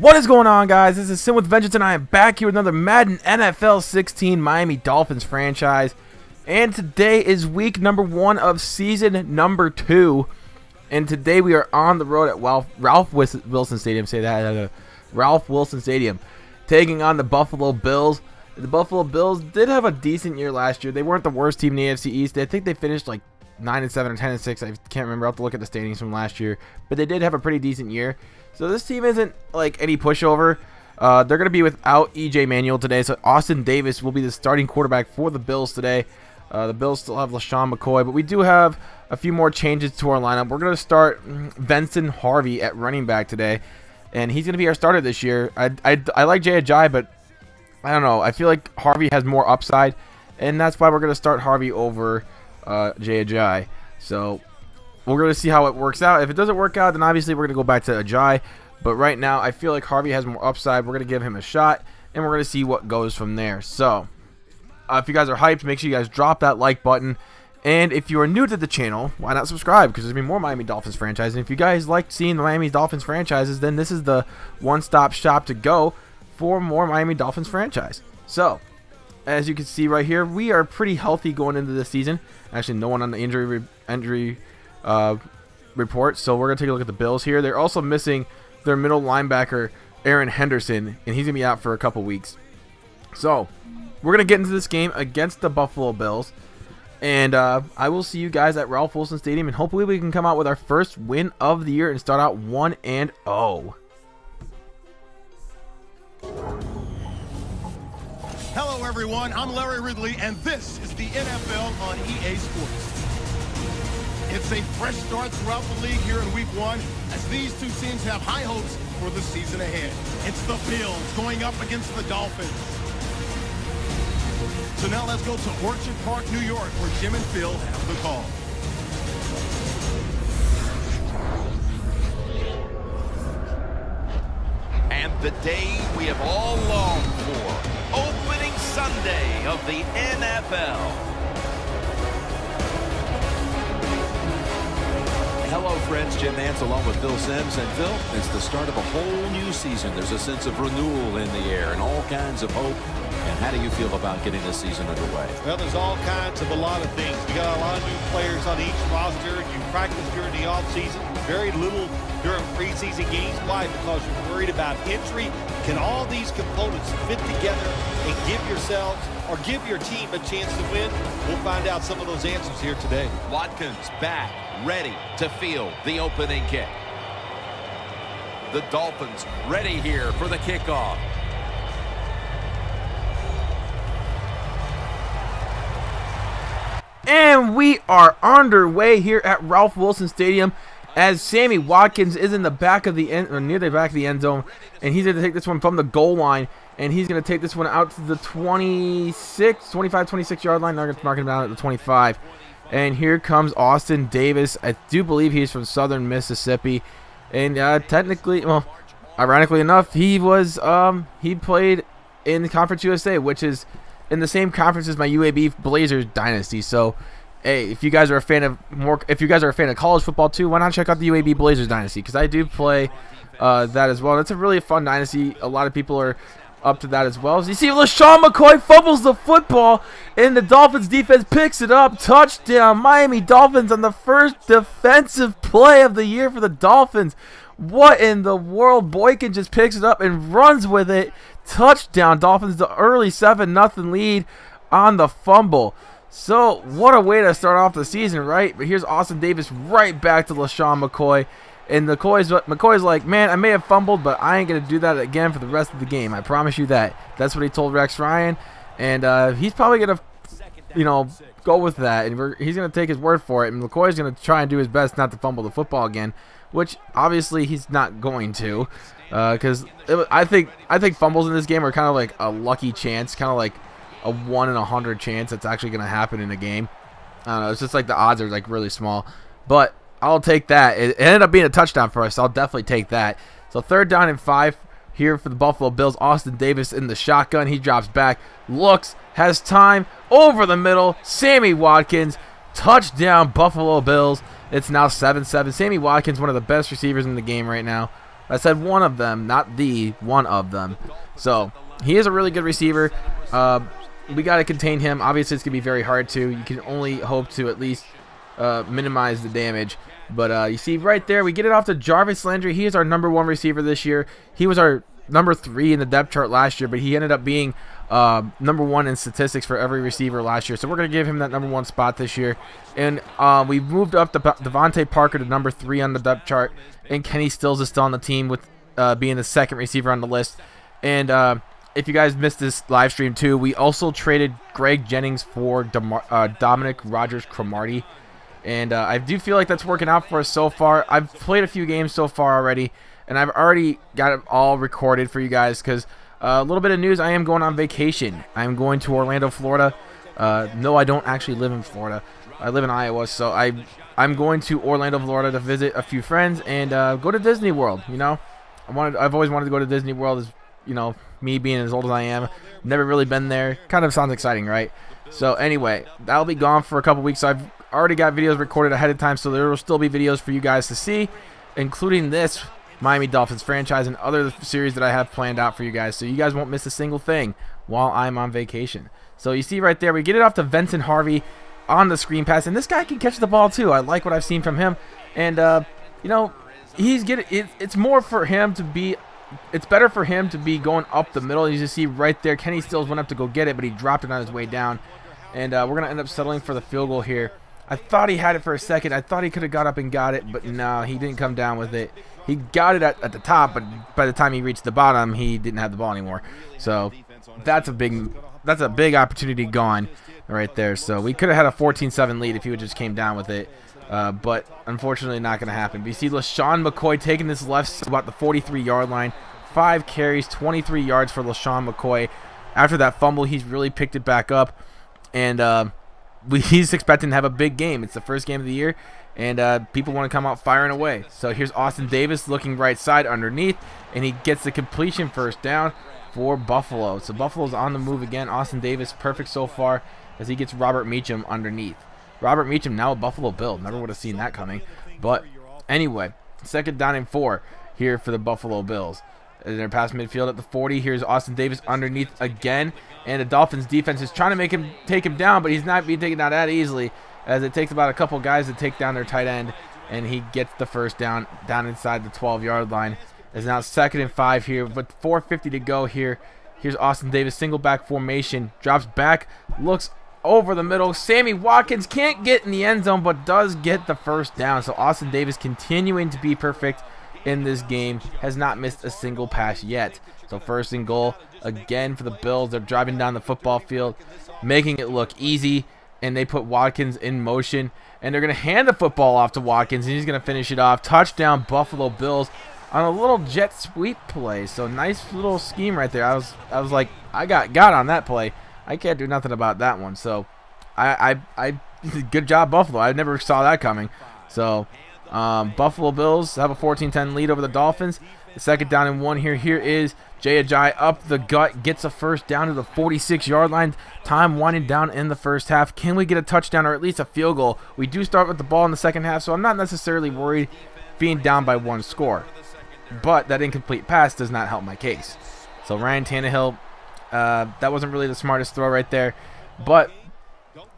What is going on, guys? This is Suh with Vengeance, and I am back here with another Madden NFL 16 Miami Dolphins franchise. And today is week number 1 of season number 2. And today we are on the road at Ralph Wilson Stadium. Say that, Ralph Wilson Stadium, taking on the Buffalo Bills. The Buffalo Bills did have a decent year last year. They weren't the worst team in the AFC East. I think they finished like 9-7 or 10-6. I can't remember. I'll have to look at the standings from last year. But they did have a pretty decent year. So this team isn't like any pushover. They're going to be without E.J. Manuel today. So Austin Davis will be the starting quarterback for the Bills today. The Bills still have LaShawn McCoy. But we do have a few more changes to our lineup. We're going to start Vincent Harvey at running back today. And he's going to be our starter this year. I like Jay Ajayi, but I don't know. I feel like Harvey has more upside. And that's why we're going to start Harvey over Jay Ajayi. So we're going to see how it works out. If it doesn't work out, then obviously we're going to go back to Ajayi. But right now, I feel like Harvey has more upside. We're going to give him a shot, and we're going to see what goes from there. So if you guys are hyped, make sure you guys drop that like button. And if you are new to the channel, why not subscribe? Because there's going to be more Miami Dolphins franchises. And if you guys like seeing the Miami Dolphins franchises, then this is the one-stop shop to go for more Miami Dolphins franchise. So as you can see right here, we are pretty healthy going into this season. Actually, no one on the injury report. So we're going to take a look at the Bills here. They're also missing their middle linebacker, Aaron Henderson, and he's going to be out for a couple weeks. So we're going to get into this game against the Buffalo Bills. And I will see you guys at Ralph Wilson Stadium, and hopefully we can come out with our first win of the year and start out 1-0. Hello everyone, I'm Larry Ridley, and this is the NFL on EA Sports. It's a fresh start throughout the league here in week 1, as these two teams have high hopes for the season ahead. It's the Bills going up against the Dolphins. So now let's go to Orchard Park, New York, where Jim and Phil have the call. And the day we have all longed for. Opening Sunday of the NFL. Hello, friends. Jim Nance along with Phil Simms. And Phil, it's the start of a whole new season. There's a sense of renewal in the air and all kinds of hope. And how do you feel about getting this season underway? Well, there's all kinds of a lot of things. We got a lot of new players on each roster. You practice during the offseason, very little during preseason games. Why? Because you're worried about injury. Can all these components fit together and give yourselves or give your team a chance to win? We'll find out some of those answers here today. Watkins back, ready to field the opening kick. The Dolphins ready here for the kickoff. And we are underway here at Ralph Wilson Stadium as Sammy Watkins is in the back of the end, or near the back of the end zone, and he's going to take this one from the goal line, and he's going to take this one out to the 26 yard line. They're going to mark him down at the 25. And here comes Austin Davis. I do believe he's from Southern Mississippi, and technically, well, ironically enough, he played in the Conference USA, which is in the same conference as my UAB Blazers dynasty. So, hey, if you guys are a fan of college football too, why not check out the UAB Blazers dynasty? Because I do play that as well. It's a really fun dynasty. A lot of people are up to that as well. So you see, LaShawn McCoy fumbles the football, and the Dolphins defense picks it up. Touchdown, Miami Dolphins on the first defensive play of the year for the Dolphins. What in the world? Boykin just picks it up and runs with it. Touchdown, Dolphins, the early 7-0 lead on the fumble. So what a way to start off the season, right? But here's Austin Davis right back to LaShawn McCoy. And McCoy's like, man, I may have fumbled, but I ain't going to do that again for the rest of the game. I promise you that. That's what he told Rex Ryan. And he's probably going to, go with that. And he's going to take his word for it. And McCoy's going to try and do his best not to fumble the football again, which obviously he's not going to. Because I think fumbles in this game are kind of like a lucky chance, kind of like a 1 in 100 chance that's actually going to happen in a game. I don't know. It's just like the odds are like really small. But I'll take that. It ended up being a touchdown for us, so I'll definitely take that. So 3rd down and 5 here for the Buffalo Bills. Austin Davis in the shotgun. He drops back, looks, has time, over the middle. Sammy Watkins, touchdown Buffalo Bills. It's now 7-7. Sammy Watkins, one of the best receivers in the game right now. I said one of them, not the one of them. So he is a really good receiver. We got to contain him. Obviously, it's going to be very hard to. You can only hope to at least minimize the damage. But you see right there, we get it off to Jarvis Landry. He is our #1 receiver this year. He was our number 3 in the depth chart last year, but he ended up being #1 in statistics for every receiver last year. So we're going to give him that #1 spot this year. And we moved up Devontae Parker to number 3 on the depth chart. And Kenny Stills is still on the team with being the 2nd receiver on the list. And if you guys missed this live stream too, we also traded Greg Jennings for Dominic Rodgers-Cromartie. And I do feel like that's working out for us so far. I've played a few games so far already, and I've already got it all recorded for you guys because a little bit of news, I am going on vacation. I'm going to Orlando, Florida. No, I don't actually live in Florida. I live in Iowa, so I'm going to Orlando, Florida to visit a few friends and go to Disney World, you know. I've always wanted to go to Disney World, as you know, me being as old as I am. Never really been there. Kind of sounds exciting, right? So anyway, that'll be gone for a couple weeks. So I've already got videos recorded ahead of time, so there will still be videos for you guys to see, including this Miami Dolphins franchise and other series that I have planned out for you guys, so you guys won't miss a single thing while I'm on vacation. So you see right there, we get it off to Vincent Harvey on the screen pass, and this guy can catch the ball too. I like what I've seen from him, and you know, it's more for him to be, it's better for him to be going up the middle. You just see right there, Kenny Stills went up to go get it, but he dropped it on his way down, and we're gonna end up settling for the field goal here. I thought he had it for a second. I thought he could have got up and got it, but no, he didn't come down with it. He got it at the top, but by the time he reached the bottom, he didn't have the ball anymore. So that's a big opportunity gone right there. So we could have had a 14-7 lead if he would just came down with it, but unfortunately not going to happen. But you see LaShawn McCoy taking this left about the 43-yard line. 5 carries, 23 yards for LaShawn McCoy. After that fumble, he's really picked it back up, and he's expecting to have a big game. It's the first game of the year, and people want to come out firing away. So here's Austin Davis looking right side underneath, and he gets the completion, first down for Buffalo. So Buffalo's on the move again. Austin Davis perfect so far as he gets Robert Meacham underneath. Robert Meacham now a Buffalo Bill. Never would have seen that coming. But anyway, 2nd down and 4 here for the Buffalo Bills. And they're past midfield at the 40. Here's Austin Davis underneath again. And the Dolphins defense is trying to take him down, but he's not being taken down that easily, as it takes about a couple guys to take down their tight end, and he gets the first down inside the 12-yard line. It's now 2nd and 5 here with 4:50 to go here. Here's Austin Davis, single back formation, drops back, looks over the middle. Sammy Watkins can't get in the end zone, but does get the first down. So Austin Davis continuing to be perfect in this game, has not missed a single pass yet. So 1st and goal again for the Bills. They're driving down the football field, making it look easy, and they put Watkins in motion, and they're going to hand the football off to Watkins, and he's going to finish it off. Touchdown Buffalo Bills on a little jet sweep play. So nice little scheme right there. I was like, I got on that play. I can't do nothing about that one. So I good job Buffalo. I never saw that coming. So Buffalo Bills have a 14-10 lead over the Dolphins. The 2nd down and 1 here. Here is Jay Ajayi up the gut, gets a first down to the 46-yard line. Time winding down in the first half. Can we get a touchdown or at least a field goal? We do start with the ball in the second half, so I'm not necessarily worried being down by 1 score. But that incomplete pass does not help my case. So Ryan Tannehill, that wasn't really the smartest throw right there. But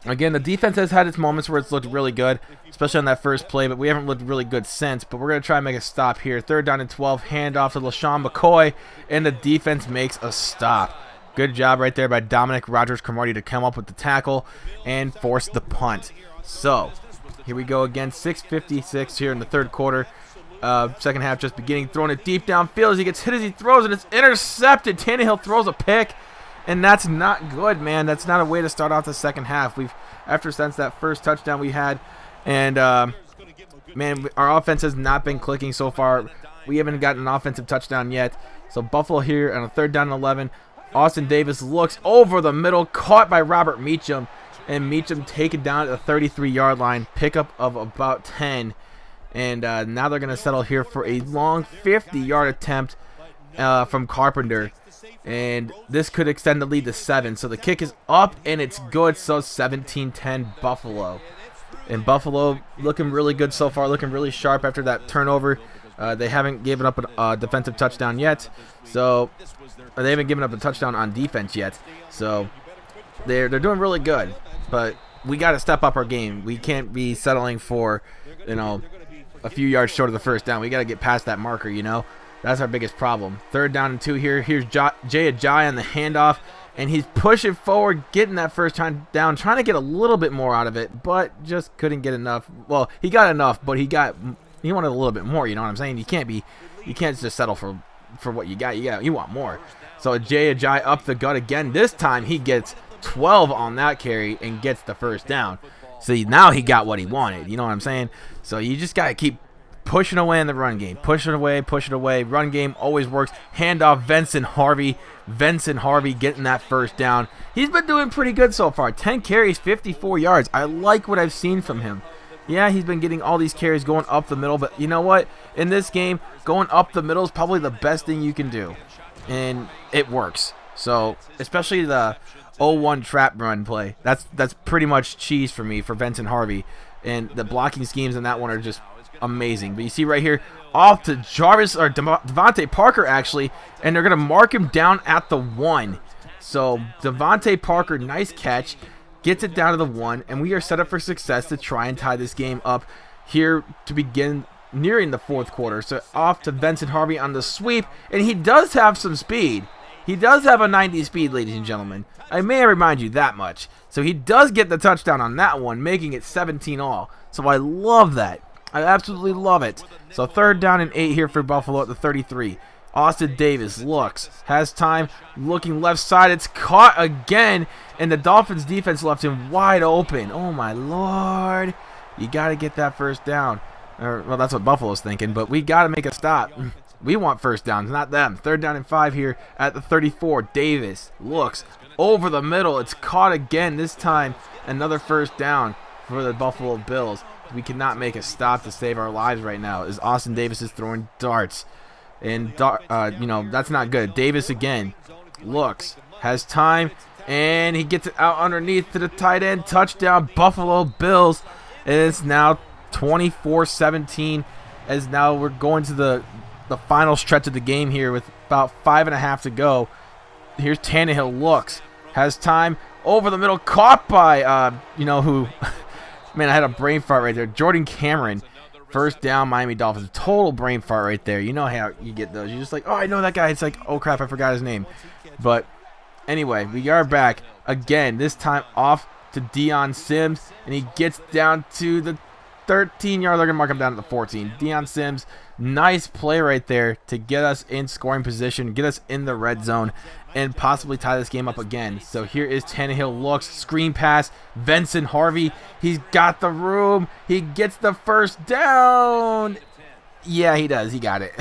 again, the defense has had its moments where it's looked really good, especially on that first play, but we haven't looked really good since. But we're going to try and make a stop here. 3rd down and 12, handoff to LaShawn McCoy, and the defense makes a stop. Good job right there by Dominic Rodgers-Cromartie to come up with the tackle and force the punt. So here we go again, 6:56 here in the 3rd quarter. 2nd half just beginning, throwing it deep downfield as he gets hit as he throws, and it's intercepted. Tannehill throws a pick, and that's not good, man. That's not a way to start off the 2nd half. Since that first touchdown we had, and man, our offense has not been clicking so far. We haven't gotten an offensive touchdown yet. So Buffalo here on a 3rd down and 11. Austin Davis looks over the middle, caught by Robert Meacham, and Meacham taken down at the 33-yard line, pickup of about 10. And now they're going to settle here for a long 50-yard attempt from Carpenter. And this could extend the lead to 7. So the kick is up, and it's good. So 17-10 Buffalo. And Buffalo looking really good so far, looking really sharp after that turnover. They haven't given up a defensive touchdown yet, so they haven't given up a touchdown on defense yet. So they're doing really good, but we got to step up our game. We can't be settling for, you know, a few yards short of the first down. We got to get past that marker, you know. That's our biggest problem. 3rd down and 2 here. Here's Jay Ajayi on the handoff, and he's pushing forward, getting that first time down, trying to get a little bit more out of it, but just couldn't get enough. Well, he got enough, but he wanted a little bit more. You know what I'm saying? You can't just settle for what you got. You want more. So Jay Ajayi up the gut again. This time he gets 12 on that carry and gets the first down. See, now he got what he wanted. You know what I'm saying? So you just got to keep pushing away in the run game. Push it away. Run game always works. Handoff, Vincent Harvey. Vincent Harvey getting that first down. He's been doing pretty good so far. 10 carries, 54 yards. I like what I've seen from him. Yeah, he's been getting all these carries going up the middle, but you know what? In this game, going up the middle is probably the best thing you can do. And it works. So, especially the 0-1 trap run play. That's pretty much cheese for me for Vincent Harvey. And the blocking schemes in that one are just amazing. But you see right here, off to Jarvis or Devontae Parker actually, and they're going to mark him down at the 1. So Devontae Parker, nice catch, gets it down to the 1, and we are set up for success to try and tie this game up here to begin nearing the 4th quarter. So off to Vincent Harvey on the sweep, and he does have some speed. He does have a 90 speed, ladies and gentlemen. I may remind you that much. So he does get the touchdown on that one, making it 17-all. So I love that. I absolutely love it. So 3rd down and 8 here for Buffalo at the 33. Austin Davis looks, has time, looking left side. It's caught again, and the Dolphins defense left him wide open. Oh, my Lord. You got to get that first down. Well, that's what Buffalo's thinking, but we got to make a stop. We want first downs, not them. 3rd down and 5 here at the 34. Davis looks over the middle. It's caught again. This time, another first down for the Buffalo Bills. We cannot make a stop to save our lives right now as Austin Davis is throwing darts. And, you know, that's not good. Davis again looks, has time, and he gets it out underneath to the tight end. Touchdown, Buffalo Bills. And it's now 24-17 as now we're going to the final stretch of the game here with about 5.5 to go. Here's Tannehill looks, has time, over the middle, caught by, you know who... Man, I had a brain fart right there. Jordan Cameron, first down, Miami Dolphins. Total brain fart right there. You know how you get those. You're just like, oh, I know that guy. It's like, oh, crap, I forgot his name. But anyway, we are back again. This time off to Deion Sims, and he gets down to the 13-yard. They're going to mark him down at the 14. Deion Sims, nice play right there to get us in scoring position, get us in the red zone, and possibly tie this game up again. So here is Tannehill looks, screen pass, Vincent Harvey, he's got the room, he gets the first down. Yeah, he does, he got it.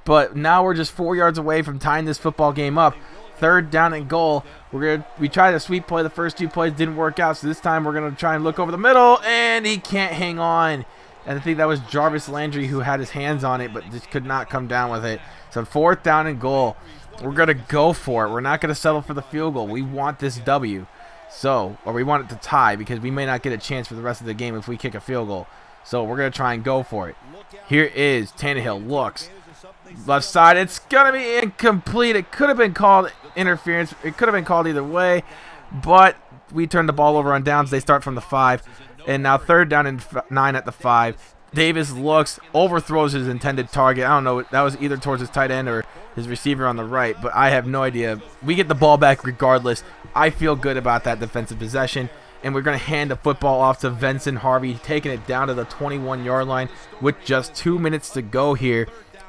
But now we're just 4 yards away from tying this football game up. 3rd down and goal. We tried a sweep play the first 2 plays, didn't work out, so this time we're going to try and look over the middle, and he can't hang on. And I think that was Jarvis Landry who had his hands on it, but just could not come down with it. So 4th down and goal. We're going to go for it. We're not going to settle for the field goal. We want this W. So, or we want it to tie because we may not get a chance for the rest of the game if we kick a field goal. So we're going to try and go for it. Here is Tannehill looks. Left side. It's going to be incomplete. It could have been called interference. It could have been called either way. But we turned the ball over on downs. They start from the 5. And now 3rd down and 9 at the 5. Davis looks, overthrows his intended target. I don't know. That was either towards his tight end or his receiver on the right, but I have no idea. We get the ball back regardless. I feel good about that defensive possession, and we're going to hand the football off to Vincent Harvey, taking it down to the 21-yard line with just 2 minutes to go here.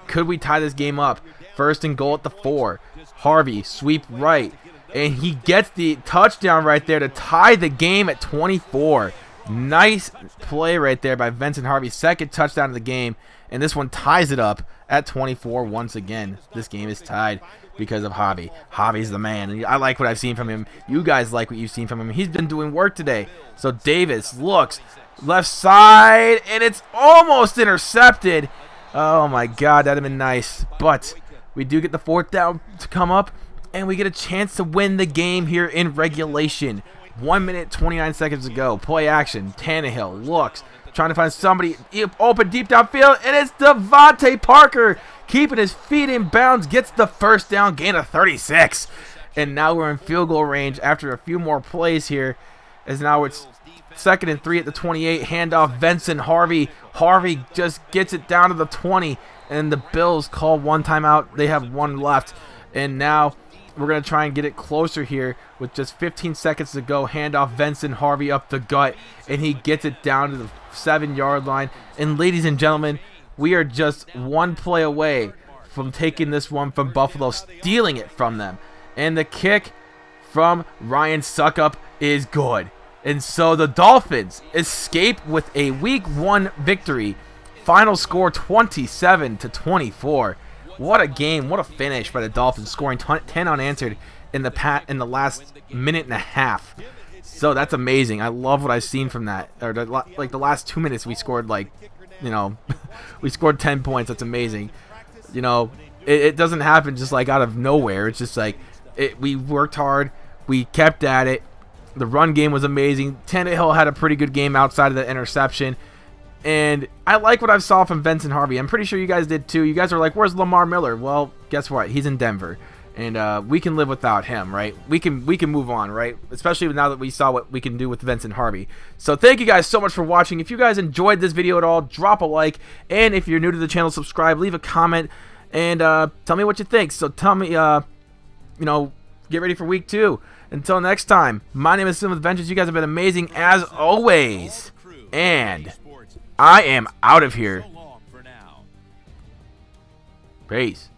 Could we tie this game up? 1st and goal at the 4. Harvey, sweep right, and he gets the touchdown right there to tie the game at 24. Nice play right there by Vincent Harvey. 2nd touchdown of the game, and this one ties it up at 24 once again. This game is tied because of Harvey. Harvey's the man. I like what I've seen from him. You guys like what you've seen from him. He's been doing work today. So Davis looks, left side, and it's almost intercepted. Oh my God, that'd have been nice. But we do get the 4th down to come up, and we get a chance to win the game here in regulation. 1 minute, 29 seconds to go. Play action. Tannehill looks, trying to find somebody open deep downfield, and it's Devontae Parker keeping his feet in bounds, gets the first down, gain of 36. And now we're in field goal range after a few more plays here, as now it's 2nd and 3 at the 28. Handoff Vincent Harvey. Harvey just gets it down to the 20, and the Bills call one timeout. They have one left, and now we're going to try and get it closer here with just 15 seconds to go. Handoff Vincent Harvey up the gut, and he gets it down to the 7-yard line. And ladies and gentlemen, we are just one play away from taking this one from Buffalo, stealing it from them. And the kick from Ryan Suckup is good. And so the Dolphins escape with a Week 1 victory. Final score 27-24. What a game! What a finish by the Dolphins, scoring 10 unanswered in the last minute and a half. So that's amazing. I love what I've seen from that. Or like the last 2 minutes, we scored we scored 10 points. That's amazing. It doesn't happen just like out of nowhere. It's just like we worked hard. We kept at it. The run game was amazing. Tannehill had a pretty good game outside of the interception. And I like what I saw from Vincent Harvey. I'm pretty sure you guys did too. You guys are like, where's Lamar Miller? Well, guess what? He's in Denver. And we can live without him, right? We can move on, right? Especially now that we saw what we can do with Vincent Harvey. So thank you guys so much for watching. If you guys enjoyed this video at all, drop a like. And if you're new to the channel, subscribe, leave a comment, and tell me what you think. So tell me, get ready for week 2. Until next time, my name is Suh with Vengeance. You guys have been amazing as always. And I am out of here. Peace.